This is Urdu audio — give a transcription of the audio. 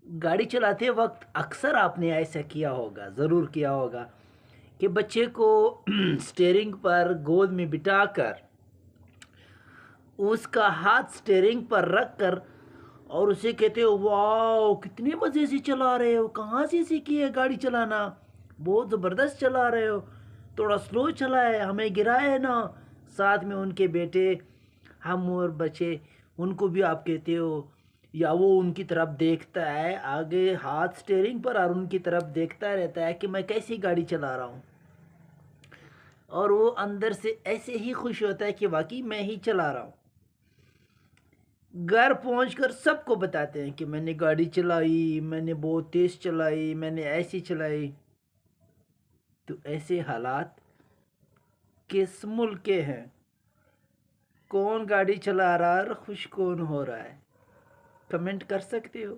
گاڑی چلاتے وقت اکثر آپ نے ایسا کیا ہوگا، ضرور کیا ہوگا کہ بچے کو سٹیئرنگ پر گود میں بٹھا کر اس کا ہاتھ سٹیئرنگ پر رکھ کر اور اسے کہتے ہو واو کتنے مزے سے چلا رہے ہو، کہاں سے سیکھی ہے گاڑی چلانا، بہت زبردست چلا رہے ہو، تھوڑا سلو چلائے، ہمیں گرائے نا۔ ساتھ میں ان کے بیٹے، ہم اور بچے، ان کو بھی آپ کہتے ہو، یا وہ ان کی طرف دیکھتا ہے آگے ہاتھ سٹیئرنگ پر اور ان کی طرف دیکھتا رہتا ہے کہ میں کیسی گاڑی چلا رہا ہوں، اور وہ اندر سے ایسے ہی خوش ہوتا ہے کہ واقعی میں ہی چلا رہا ہوں۔ گھر پہنچ کر سب کو بتاتے ہیں کہ میں نے گاڑی چلائی، میں نے بہت تیز چلائی، میں نے ایسی چلائی۔ تو ایسے حالات کس ملک کے ہیں؟ کون گاڑی چلا رہا ہے اور خوش کون ہو رہا ہے؟ کمنٹ کر سکتے ہو؟